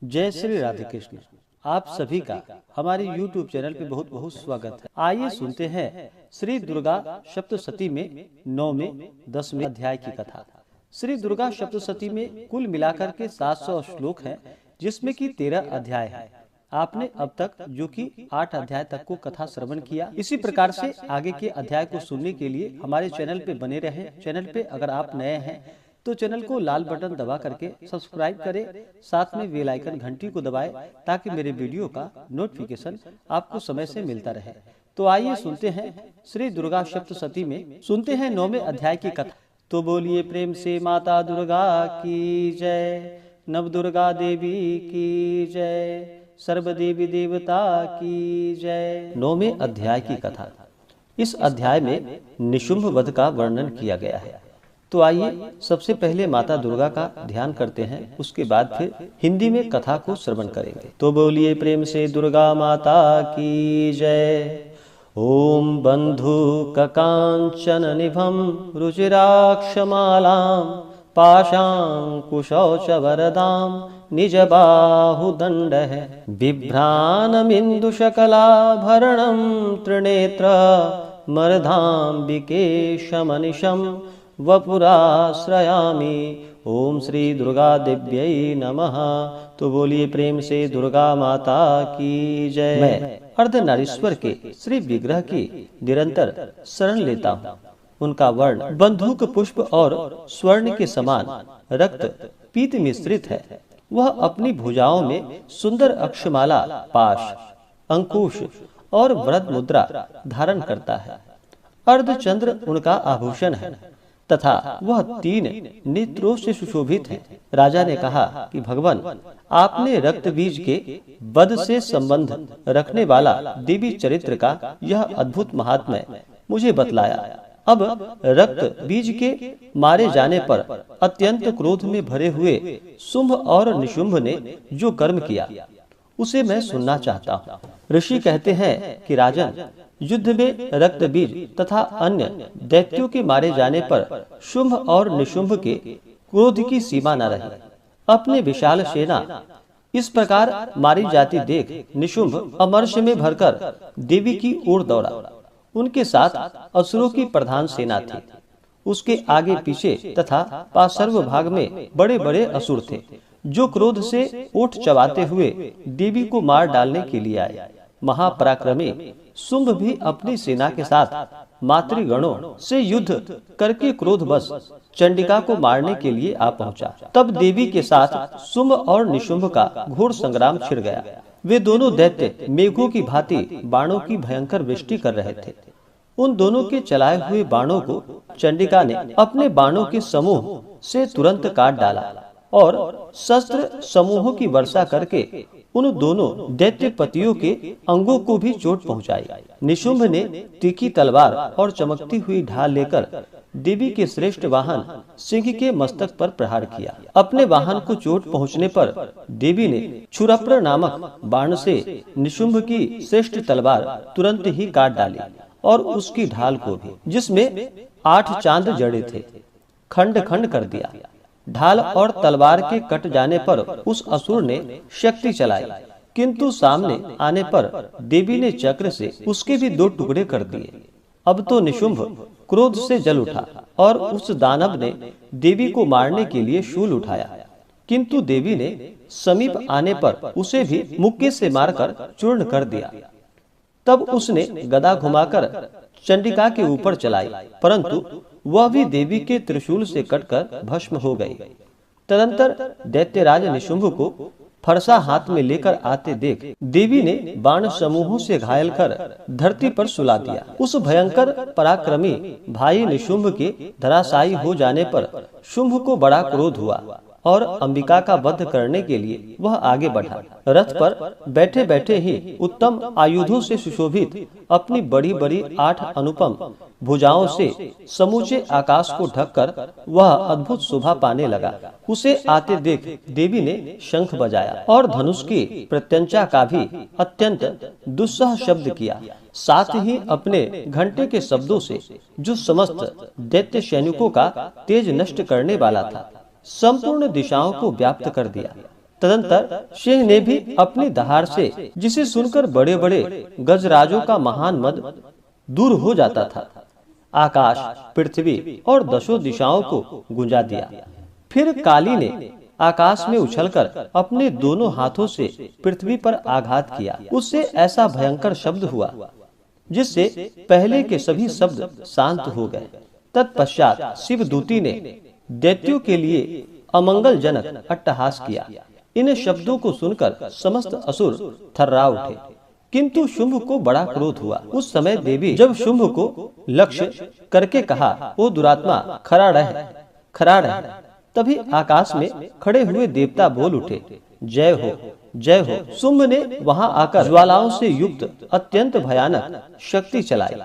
जय श्री राधे कृष्ण। आप सभी का हमारे YouTube चैनल पे बहुत बहुत स्वागत है। आइए सुनते हैं श्री दुर्गा सप्तशती में 9वें 10वें अध्याय की कथा। श्री दुर्गा सप्तशती में कुल मिलाकर के 700 श्लोक हैं, जिसमें कि 13 अध्याय है। आपने अब तक जो कि 8 अध्याय तक को कथा श्रवण किया। इसी प्रकार से आगे के अध्याय को सुनने के लिए हमारे चैनल पे बने रहे। चैनल पे अगर आप नए हैं तो चैनल को लाल बटन दबा करके सब्सक्राइब करें, साथ में बेल आइकन घंटी को दबाएं ताकि मेरे वीडियो का नोटिफिकेशन आपको समय से मिलता रहे। तो आइए सुनते हैं श्री दुर्गा सप्तशती में सुनते हैं 9वें अध्याय की कथा। तो बोलिए प्रेम से माता दुर्गा की जय, नव दुर्गा देवी की जय, सर्व देवी देवता की जय। 9वें अध्याय की कथा। इस अध्याय में निशुंभ वध का वर्णन किया गया है। तो आइए सबसे पहले माता दुर्गा का ध्यान करते हैं, उसके बाद फिर हिंदी में कथा को श्रवण करेंगे। तो बोलिए प्रेम से दुर्गा माता की जय। ओम बंधु ककांचन निभम रुचिराक्षमालां पाशांकुशौच वरदां निज बाहुदंडः बिभ्राणमिन्दुशकलाभरणं त्रिनेत्र मरधाम्बिकेशमनिशं वपुराश्रयामि। ओम श्री दुर्गा देव्यै नमः। तो बोलिए प्रेम से दुर्गा माता की जय। मैं अर्धनारीश्वर के श्री विग्रह की निरंतर शरण लेता हूँ। उनका वर्ण बंधुक पुष्प और स्वर्ण के समान रक्त पीत मिश्रित है। वह अपनी भुजाओं में सुंदर अक्षमाला, पाश, अंकुश और व्रत मुद्रा धारण करता है। अर्धचंद्र उनका आभूषण है तथा वह 3 नेत्रों से सुशोभित है। राजा ने कहा कि भगवान, आपने रक्त बीज के वध से संबंध रखने वाला देवी चरित्र का यह अद्भुत महात्म्य मुझे बतलाया। अब रक्त बीज के मारे जाने पर अत्यंत क्रोध में भरे हुए शुंभ और निशुंभ ने जो कर्म किया उसे मैं सुनना चाहता हूँ। ऋषि कहते हैं कि राजन, युद्ध में रक्त बीज तथा अन्य दैत्यों के मारे जाने पर शुंभ और निशुंभ के क्रोध की सीमा न रही। अपने विशाल सेना इस प्रकार मारी जाती देख निशुंभ अमर्ष में भरकर देवी की ओर दौड़ा। उनके साथ असुरों की प्रधान सेना थी। उसके आगे पीछे तथा पार्श्व भाग में बड़े बड़े असुर थे, जो क्रोध से ओठ चबाते हुए देवी को मार डालने के लिए आए। महापराक्रमी शुंभ भी अपनी सेना के साथ मातृगणों से युद्ध करके क्रोधवश चंडिका को मारने के लिए आ पहुंचा। तब देवी के साथ शुंभ और निशुंभ का घोर संग्राम छिड़ गया। वे दोनों दैत्य मेघों की भांति बाणों की भयंकर वृष्टि कर रहे थे। उन दोनों के चलाए हुए बाणों को चंडिका ने अपने बाणों के समूह से तुरंत काट डाला और शस्त्र समूहों की वर्षा करके उन दोनों दैत्य पतियों के अंगों को भी चोट पहुंचाई। निशुंभ ने तीखी तलवार और चमकती हुई ढाल लेकर देवी के श्रेष्ठ वाहन सिंह के मस्तक पर प्रहार किया। अपने वाहन को चोट पहुंचने पर देवी ने क्षुरप्र नामक बाण से निशुंभ की श्रेष्ठ तलवार तुरंत ही काट डाली और उसकी ढाल को भी, जिसमें 8 चांद जड़े थे, खंड खंड कर दिया। ढाल और तलवार के कट जाने पर उस असुर ने शक्ति चलाई, किंतु सामने आने पर देवी ने चक्र से उसके भी 2 टुकड़े कर दिए। अब तो निशुंभ क्रोध से जल उठा और उस दानव ने देवी को मारने के लिए शूल उठाया, किंतु देवी ने समीप आने पर उसे भी मुक्के से मारकर चूर्ण कर दिया। तब उसने गदा घुमाकर चंडिका के ऊपर चलाई, परंतु वह भी देवी के त्रिशूल से कटकर भस्म हो गई। तदंतर दैत्यराज निशुंभ को फरसा हाथ में लेकर आते देख देवी ने बाण समूहों से घायल कर धरती पर सुला दिया। उस भयंकर पराक्रमी भाई निशुंभ के धराशायी हो जाने पर शुंभ को बड़ा क्रोध हुआ और अंबिका का वध करने के लिए वह आगे बढ़ा। रथ पर बैठे बैठे ही उत्तम आयुधों से सुशोभित अपनी बड़ी बड़ी 8 अनुपम भुजाओं से समूचे आकाश को ढककर वह अद्भुत शोभा पाने लगा। उसे आते देख देवी ने शंख बजाया और धनुष की प्रत्यंचा का भी अत्यंत दुस्सह शब्द किया। साथ ही अपने घंटे के शब्दों से जो समस्त दैत्य सैनिकों का तेज नष्ट करने वाला था, संपूर्ण दिशाओं को व्याप्त कर दिया। तदंतर सिंह ने भी अपनी दहाड़ से, जिसे सुनकर बड़े बड़े गजराजों का महान मद दूर हो जाता था, आकाश, पृथ्वी और दसों दिशाओं को गुंजा दिया। फिर काली ने आकाश में उछलकर अपने दोनों हाथों से पृथ्वी पर आघात किया। उससे ऐसा भयंकर शब्द हुआ जिससे पहले के सभी शब्द शांत हो गए। तत्पश्चात शिवदूती ने दैत्यों के लिए अमंगलजनक अट्टहास किया। इन शब्दों को सुनकर समस्त असुर थर्रा उठे, किंतु शुंभ को बड़ा क्रोध हुआ। उस समय देवी जब शुंभ को लक्ष्य करके कहा, ओ दुरात्मा, खड़ा रह, खड़ा रह, तभी आकाश में खड़े हुए देवता बोल उठे, जय हो, जय हो। शुंभ ने वहां आकर ज्वालाओं से युक्त अत्यंत भयानक शक्ति चलाई।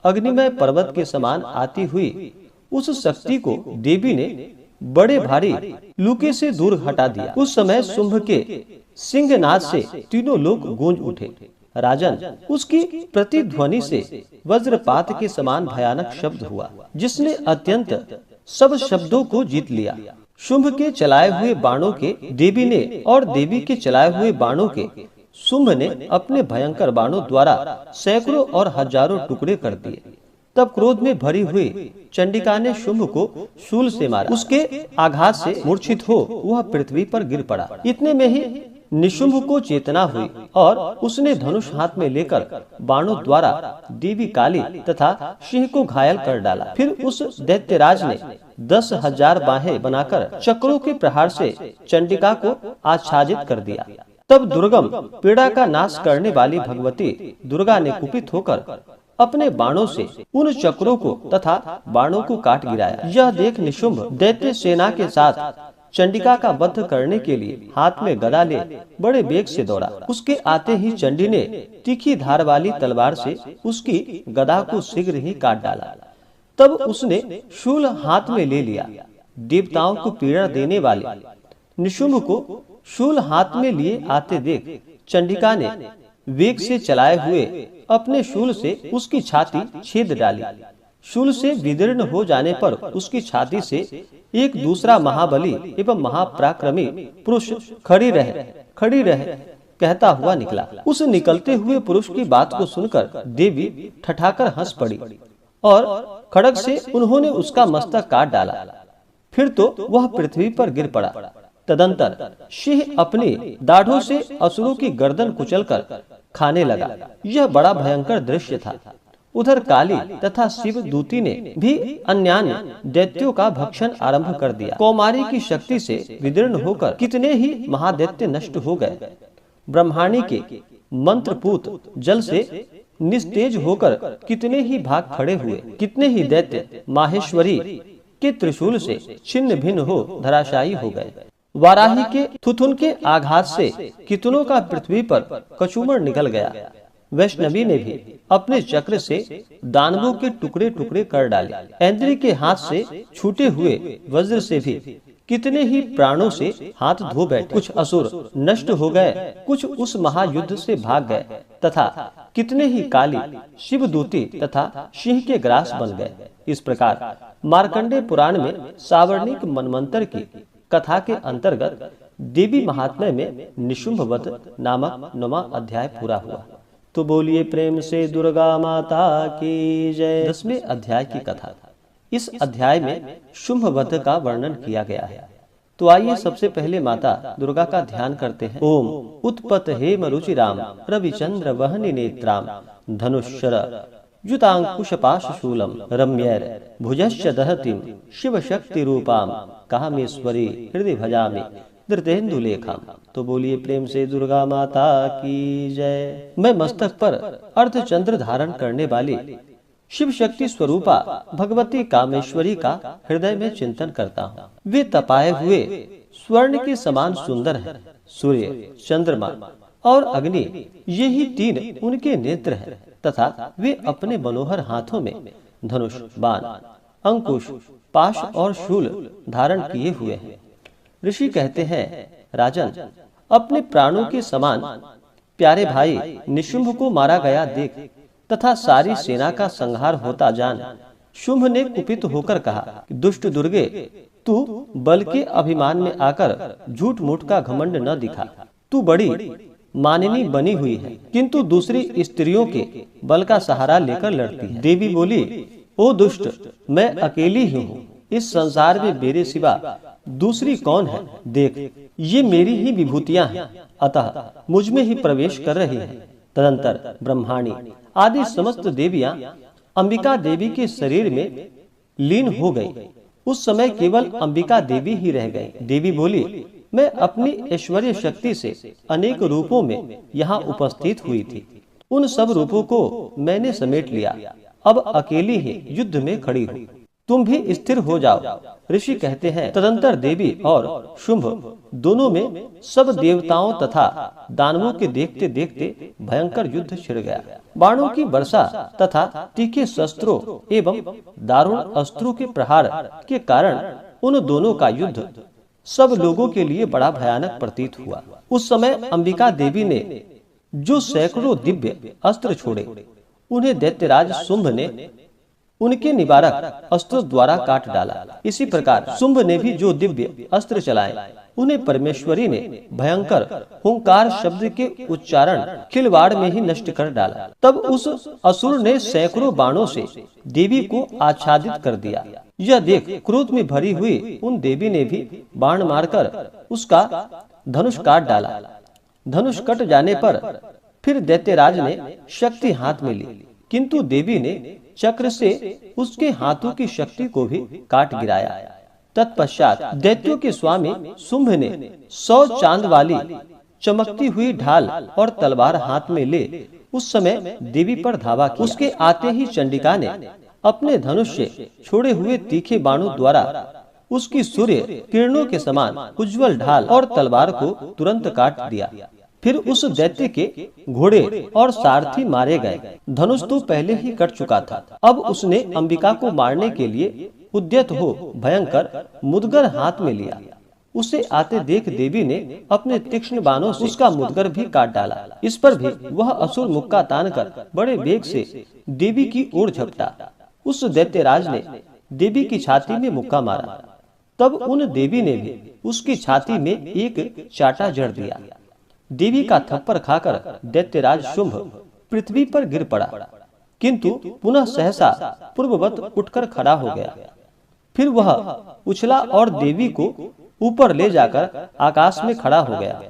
अग्निमय पर्वत के समान आती हुई उस शक्ति को देवी ने बड़े भारी लूके से दूर हटा दिया। उस समय शुंभ के सिंहनाद से तीनों लोग गूंज उठे। राजन, उसकी प्रतिध्वनि से वज्रपात के समान भयानक शब्द हुआ, जिसने अत्यंत सब शब्दों को जीत लिया। शुंभ के चलाए हुए बाणों के देवी ने और देवी के चलाए हुए बाणों के शुंभ ने अपने भयंकर बाणों द्वारा सैकड़ों और हजारों टुकड़े कर दिए। तब क्रोध में भरी हुई चंडिका ने शुंभ को शूल से मारा। उसके आघात से मूर्छित हो वह पृथ्वी पर गिर पड़ा। इतने में ही निशुंभ को चेतना हुई और उसने धनुष हाथ में लेकर बाणों द्वारा देवी काली तथा सिंह को घायल कर डाला। फिर उस दैत्यराज ने 10,000 बाहें बनाकर चक्रों के प्रहार से चंडिका को आच्छादित कर दिया। तब दुर्गम पीड़ा का नाश करने वाली भगवती दुर्गा ने कुपित होकर अपने बाणों से उन चक्रों को तथा बाणों को काट गिराया। यह देख निशुंभ दैत्य सेना के साथ चंडिका का वध करने के लिए हाथ में गदा ले बड़े वेग से दौड़ा। उसके आते ही चंडी ने तीखी धार वाली तलवार से उसकी गदा को शीघ्र ही काट डाला। तब उसने शूल हाथ में ले लिया। देवताओं को पीड़ा देने वाले निशुंभ को शूल हाथ में लिए आते देख चंडिका ने वेग से चलाए हुए अपने शूल से उसकी छाती छेद डाली। शूल से विदीर्ण हो जाने पर उसकी छाती से एक दूसरा महाबली एवं महापराक्रमी पुरुष खड़ी रह कहता हुआ निकला। उस निकलते हुए पुरुष की बात को सुनकर देवी ठठाकर हंस पड़ी और खड्ग से उन्होंने उसका मस्तक काट डाला। फिर तो वह पृथ्वी पर गिर पड़ा। तदंतर सिंह अपनी दाढ़ों से असुरों की गर्दन कुचलकर खाने लगा। यह बड़ा भयंकर दृश्य था। उधर काली तथा शिव दूती ने भी अन्यान्य दैत्यों का भक्षण आरंभ कर दिया। कौमारी की शक्ति से विदीर्ण होकर कितने ही महादैत्य नष्ट हो गए। ब्रह्माणी के मंत्रपूत जल से निस्तेज होकर कितने ही भाग खड़े हुए। कितने ही दैत्य माहेश्वरी के त्रिशूल से छिन्न भिन्न हो धराशायी हो गए। वाराही के थुथुन के आघात से कितनों का पृथ्वी पर कचूमर निकल गया। वैष्णवी ने भी अपने चक्र से दानवों के टुकड़े टुकड़े कर डाले। ऐन्द्री के हाथ से छूटे हुए वज्र से भी कितने ही प्राणों से हाथ धो बैठे। कुछ असुर नष्ट हो गए, कुछ उस महायुद्ध से भाग गए तथा कितने ही काली शिवदूती तथा सिंह के ग्रास बन गए। इस प्रकार मार्कंडेय पुराण में सावर्णिक मनवंतर की कथा के अंतर्गत देवी महात्म्य में निशुंभ वध नामक 9वां अध्याय पूरा हुआ। तो बोलिए प्रेम से दुर्गा माता की जय। 10वें अध्याय की कथा। इस अध्याय में शुंभ वध का वर्णन किया गया है। तो आइए सबसे पहले माता दुर्गा का ध्यान करते हैं। ओम उत्पत हेम रुचिराम रविचंद्र वहनि नेत्राम धनुष्यर युतांकुशपाशशूलम रम्यैर भुजश्च दहतिम शिव शक्ति रूपाम कामेश्वरी हृदय भजामि धृतेन्दु लेखाम। तो बोलिए प्रेम से दुर्गा माता की जय। मैं मस्तक पर अर्धचंद्र धारण करने वाली शिव शक्ति स्वरूपा भगवती कामेश्वरी का हृदय में चिंतन करता हूँ। वे तपाए हुए स्वर्ण के समान सुंदर हैं। सूर्य, चंद्रमा और अग्नि ये ही 3 उनके नेत्र हैं तथा वे अपने मनोहर हाथों में धनुष, बाण, अंकुश, पाश और शूल धारण किए हुए हैं। ऋषि कहते हैं, राजन, अपने प्राणों के समान प्यारे भाई निशुंभ को मारा गया देख तथा सारी सेना का संहार होता जान शुंभ ने कुपित होकर कहा, दुष्ट दुर्गे, तू बल के अभिमान में आकर झूठ मूठ का घमंड न दिखा। तू बड़ी माननी बनी हुई है, किंतु दूसरी स्त्रियों के बल का सहारा लेकर लड़ती है। देवी बोली, ओ दुष्ट, मैं अकेली ही हूँ। इस संसार में मेरे सिवा दूसरी कौन है? देख, ये मेरी ही विभूतियां हैं, अतः मुझ में ही प्रवेश कर रही है। तदंतर ब्रह्माणी आदि समस्त देवियां अंबिका देवी के शरीर में लीन हो गई। उस समय केवल अंबिका देवी ही रह गई। देवी बोली, मैं अपनी ऐश्वर्य शक्ति से अनेक रूपों में यहाँ उपस्थित हुई थी। उन सब रूपों को मैंने समेट लिया। अब अकेली ही युद्ध में खड़ी हूँ। तुम भी स्थिर हो जाओ। ऋषि कहते हैं, तदंतर देवी और शुंभ दोनों में सब देवताओं तथा दानवों के देखते देखते भयंकर युद्ध छिड़ गया। बाणों की वर्षा तथा तीखे शस्त्रों एवं दारुण अस्त्रों के प्रहार के कारण उन दोनों का युद्ध सब लोगों के लिए बड़ा भयानक प्रतीत हुआ। उस समय अंबिका देवी ने जो सैकड़ों दिव्य अस्त्र छोड़े, उन्हें दैत्यराज शुंभ ने उनके निवारक अस्त्रों द्वारा काट डाला। इसी प्रकार शुंभ ने भी जो दिव्य अस्त्र चलाए, उन्हें परमेश्वरी ने भयंकर हुंकार शब्द के उच्चारण खिलवाड़ में ही नष्ट कर डाला। तब उस असुर ने सैकड़ों बाणों से देवी को आच्छादित कर दिया। यह देख क्रोध में भरी हुई उन देवी ने भी बाण मारकर उसका धनुष काट डाला। धनुष कट जाने पर फिर दैत्यराज ने शक्ति हाथ में ली, किंतु देवी ने चक्र से उसके हाथों की शक्ति को भी काट गिराया। तत्पश्चात दैत्यों के स्वामी शुंभ ने 100 चांद वाली चमकती हुई ढाल और तलवार हाथ में ले उस समय देवी पर धावा किया। उसके आते ही चंडिका ने अपने धनुष से छोड़े हुए तीखे बाणों द्वारा उसकी सूर्य किरणों के समान उज्जवल ढाल और तलवार को तुरंत काट दिया। फिर उस दैत्य के घोड़े और सारथी मारे गए। धनुष तो पहले ही कट चुका था। अब उसने अंबिका को मारने के लिए उद्यत हो भयंकर मुदगर हाथ में लिया। उसे आते देख देवी ने अपने तीक्ष्ण बाणों से उसका मुदगर भी काट डाला। इस पर भी वह असुर मुक्का तानकर बड़े वेग से देवी की ओर झपटा। उस दैत्यराज ने देवी की छाती में मुक्का मारा। तब उन देवी ने भी उसकी छाती में एक चाटा जड़ दिया। देवी का थप्पड़ खाकर दैत्यराज शुंभ पृथ्वी पर गिर पड़ा, किंतु पुनः सहसा पूर्ववत उठकर खड़ा हो गया। फिर वह उछला और देवी को ऊपर ले जाकर आकाश में खड़ा हो गया।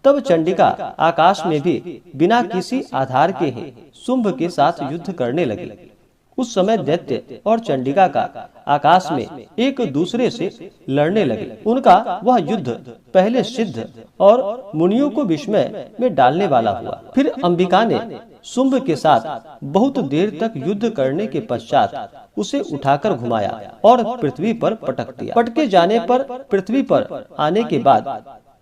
तब चंडिका आकाश में भी बिना किसी आधार के ही शुंभ के साथ युद्ध करने लगी। उस समय दैत्य और चंडिका का आकाश में एक दूसरे से लड़ने लगे। उनका वह युद्ध पहले सिद्ध और मुनियों को विस्मय में डालने वाला हुआ। फिर अंबिका ने शुंभ के साथ बहुत देर तक युद्ध करने के पश्चात उसे उठाकर घुमाया और पृथ्वी पर पटक दिया। पटके जाने पर पृथ्वी पर आने के बाद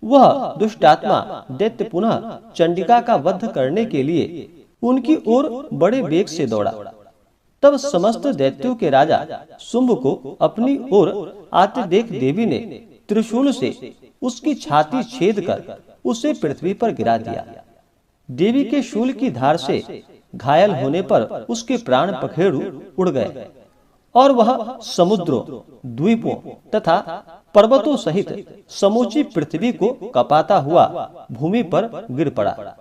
वह दुष्टात्मा दैत्य पुनः चंडिका का वध करने के लिए उनकी ओर बड़े वेग से दौड़ा। तब समस्त दैत्यों के राजा शुंभ को अपनी ओर आते देख देवी ने त्रिशूल से उसकी छाती छेद कर उसे पृथ्वी पर गिरा दिया। देवी के शूल की धार से घायल होने पर उसके प्राण पखेरु उड़ गए और वह समुद्रों, द्वीपों तथा पर्वतों सहित समूची पृथ्वी को कपाता हुआ भूमि पर गिर पड़ा।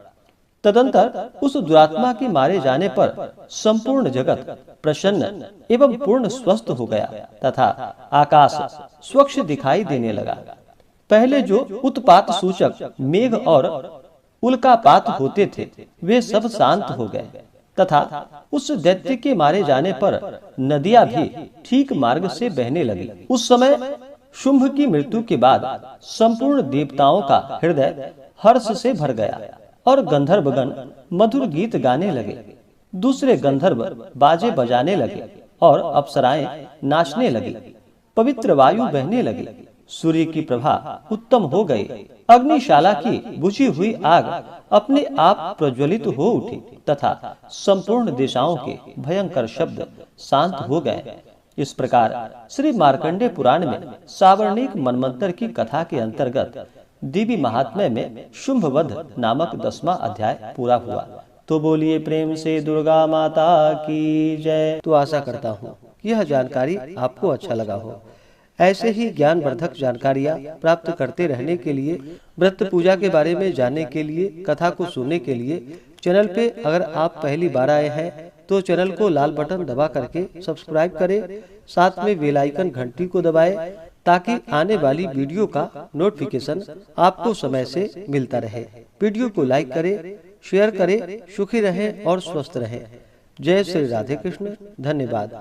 तदंतर उस दुरात्मा के मारे जाने पर संपूर्ण जगत प्रसन्न एवं पूर्ण स्वस्थ हो गया तथा आकाश स्वच्छ दिखाई देने लगा। पहले जो उत्पात सूचक मेघ और उल्कापात होते थे, वे सब शांत हो गए तथा उस दैत्य के मारे जाने पर नदियां भी ठीक मार्ग से बहने लगी। उस समय शुंभ की मृत्यु के बाद संपूर्ण देवताओं का हृदय हर्ष से भर गया और गंधर्वगण मधुर गीत गाने लगे। दूसरे गंधर्व बाजे बजाने लगे और अप्सराएं नाचने लगी। पवित्र वायु बहने लगी। सूर्य की प्रभा उत्तम हो गई। अग्निशाला की बुझी हुई आग अपने आप प्रज्वलित हो उठी तथा संपूर्ण दिशाओं के भयंकर शब्द शांत हो गए। इस प्रकार श्री मार्कंडे पुराण में सावर्णिक मनमंत्र की कथा के अंतर्गत देवी महात्म्य में शुंभवध नामक 10वां अध्याय पूरा हुआ। तो बोलिए प्रेम से दुर्गा माता की जय। तो आशा करता हूँ यह जानकारी आपको अच्छा लगा हो। ऐसे ही ज्ञानवर्धक जानकारियाँ प्राप्त करते रहने के लिए, व्रत पूजा के बारे में जानने के लिए, कथा को सुनने के लिए चैनल पे अगर आप पहली बार आए हैं तो चैनल को लाल बटन दबा करके सब्सक्राइब करें, साथ में बेल आइकन घंटी को दबाएं ताकि आने वाली वीडियो का नोटिफिकेशन आपको समय से मिलता रहे। वीडियो को लाइक करें, शेयर करें, सुखी रहें और स्वस्थ रहें। जय श्री राधे कृष्ण। धन्यवाद।